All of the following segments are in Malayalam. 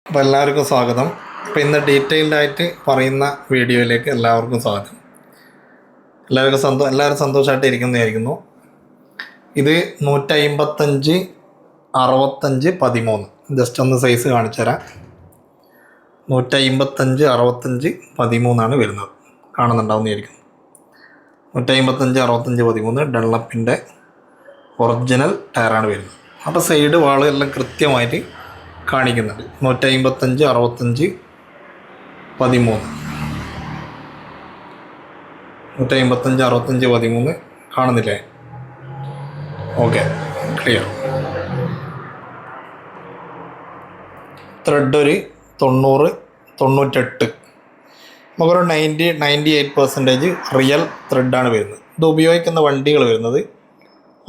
അപ്പോൾ എല്ലാവർക്കും സ്വാഗതം. അപ്പോൾ ഇന്ന് ഡീറ്റെയിൽഡായിട്ട് പറയുന്ന വീഡിയോയിലേക്ക് എല്ലാവർക്കും സ്വാഗതം. എല്ലാവരും സന്തോഷമായിട്ട് ഇരിക്കുന്നതായിരിക്കുന്നു. ഇത് 155 65 13 ജസ്റ്റ് ഒന്ന് സൈസ് കാണിച്ചു തരാം. 155 65 13 വരുന്നത്. കാണുന്നുണ്ടാവുന്നതായിരിക്കും. 155 65 13 ഡെള്ളപ്പിൻ്റെ ഒറിജിനൽ ടയറാണ് വരുന്നത്. അപ്പോൾ സൈഡ് വാള് എല്ലാം കൃത്യമായിട്ട് കാണിക്കുന്നുണ്ട്. 155 65 13 155 65 13 കാണുന്നില്ലേ? Okay, clear. ത്രെഡ് ഒരു 90 98 നമുക്കൊരു 98% റിയൽ ത്രെഡാണ് വരുന്നത്. ഇത് ഉപയോഗിക്കുന്ന വണ്ടികൾ വരുന്നത്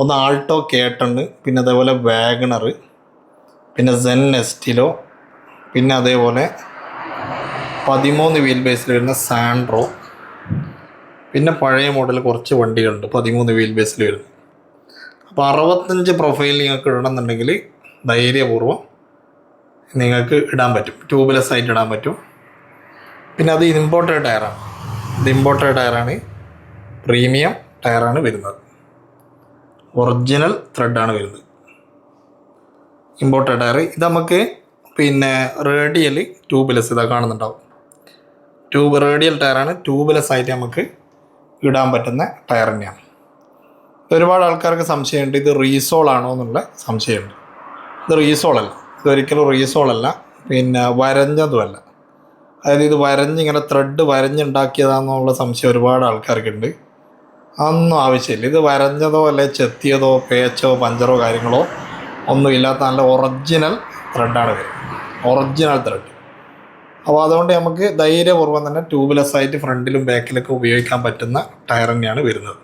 ഒന്ന് ആൾട്ടോ K10, പിന്നെ അതേപോലെ വാഗണർ, പിന്നെ സെൻ എസ്റ്റിലോ, പിന്നെ അതേപോലെ 13 വീൽ ബേസിൽ വരുന്ന സാൻഡ്രോ, പിന്നെ പഴയ മോഡൽ കുറച്ച് വണ്ടികളുണ്ട് 13 വീൽ ബേസിൽ വരുന്നത്. അപ്പോൾ 65 പ്രൊഫൈൽ നിങ്ങൾക്ക് ഇടണമെന്നുണ്ടെങ്കിൽ ധൈര്യപൂർവ്വം നിങ്ങൾക്ക് ഇടാൻ പറ്റും. ട്യൂബ്ലെസ് ആയിട്ട് ഇടാൻ പറ്റും. പിന്നെ അത് ഇമ്പോർട്ടഡ് ടയറാണ്. ഇത് ഇമ്പോർട്ടഡ് ടയറാണ്, പ്രീമിയം ടയറാണ് വരുന്നത്. ഒറിജിനൽ ത്രെഡാണ് വരുന്നത്. Imported tyre. ഇത് നമുക്ക് പിന്നെ റേഡിയൽ ട്യൂബ്ലെസ് ഇതാ കാണുന്നുണ്ടാവും. റേഡിയൽ ടയറാണ്. ട്യൂബ്ലെസ് ആയിട്ട് നമുക്ക് ഇടാൻ പറ്റുന്ന ടയർ തന്നെയാണ്. ഒരുപാട് ആൾക്കാർക്ക് സംശയമുണ്ട്, ഇത് റീസോൾ ആണോ എന്നുള്ള സംശയമുണ്ട്. ഇത് റീസോളല്ല, ഇതൊരിക്കലും റീസോളല്ല, പിന്നെ വരഞ്ഞതുമല്ല. അതായത് ഇത് വരഞ്ഞിങ്ങനെ ത്രെഡ് വരഞ്ഞുണ്ടാക്കിയതാണെന്നുള്ള സംശയം ഒരുപാട് ആൾക്കാർക്കുണ്ട്. അതൊന്നും ആവശ്യമില്ല. ഇത് വരഞ്ഞതോ അല്ലെ ചെത്തിയതോ പേച്ചോ പഞ്ചറോ കാര്യങ്ങളോ ഒന്നും ഇല്ലാത്ത നല്ല ഒറിജിനൽ ത്രെഡാണ് വരുന്നത്. Original thread. അപ്പോൾ അതുകൊണ്ട് നമുക്ക് ധൈര്യപൂർവ്വം തന്നെ ട്യൂബ്ലെസ് ആയിട്ട് ഫ്രണ്ടിലും ബാക്കിലൊക്കെ ഉപയോഗിക്കാൻ പറ്റുന്ന ടയർ തന്നെയാണ് വരുന്നത്.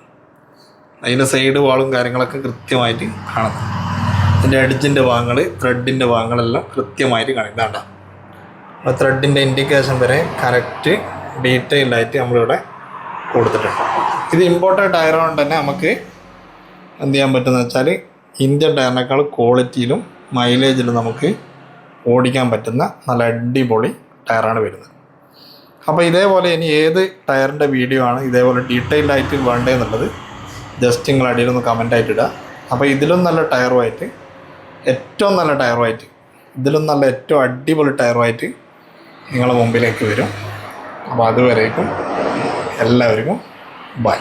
അതിൻ്റെ സൈഡ് വാളും കാര്യങ്ങളൊക്കെ കൃത്യമായിട്ട് കാണുന്നു. അതിൻ്റെ എഡ്ജിൻ്റെ ഭാഗങ്ങൾ, ത്രെഡിൻ്റെ ഭാഗങ്ങളെല്ലാം കൃത്യമായിട്ട് കാണിക്കുന്നുണ്ട. ത്രെഡിൻ്റെ ഇൻഡിക്കേഷൻ വരെ കറക്റ്റ് ഡീറ്റെയിൽഡായിട്ട് നമ്മളിവിടെ കൊടുത്തിട്ടുണ്ട്. ഇത് ഇമ്പോർട്ടഡ് ടയർ കൊണ്ട് തന്നെ നമുക്ക് എന്ത് ചെയ്യാൻ പറ്റുമെന്ന് വെച്ചാൽ ഇന്ത്യൻ ടയറിനേക്കാൾ ക്വാളിറ്റിയിലും മൈലേജിലും നമുക്ക് ഓടിക്കാൻ പറ്റുന്ന നല്ല അടിപൊളി ടയറാണ് വരുന്നത്. അപ്പോൾ ഇതേപോലെ ഇനി ഏത് ടയറിൻ്റെ വീഡിയോ ആണ് ഇതേപോലെ ഡീറ്റെയിൽഡായിട്ട് വേണ്ടതെന്നുള്ളത് ജസ്റ്റ് നിങ്ങൾ അടിയിലൊന്ന് കമൻ്റായിട്ട് ഇടുക. അപ്പോൾ ഇതിലും നല്ല ടയറുമായിട്ട്, ഏറ്റവും നല്ല ടയറുമായിട്ട്, ഇതിലും നല്ല ഏറ്റവും അടിപൊളി ടയറുമായിട്ട് നിങ്ങളുടെ മുമ്പിലേക്ക് വരും. അപ്പോൾ അതുവരേക്കും എല്ലാവർക്കും ബൈ.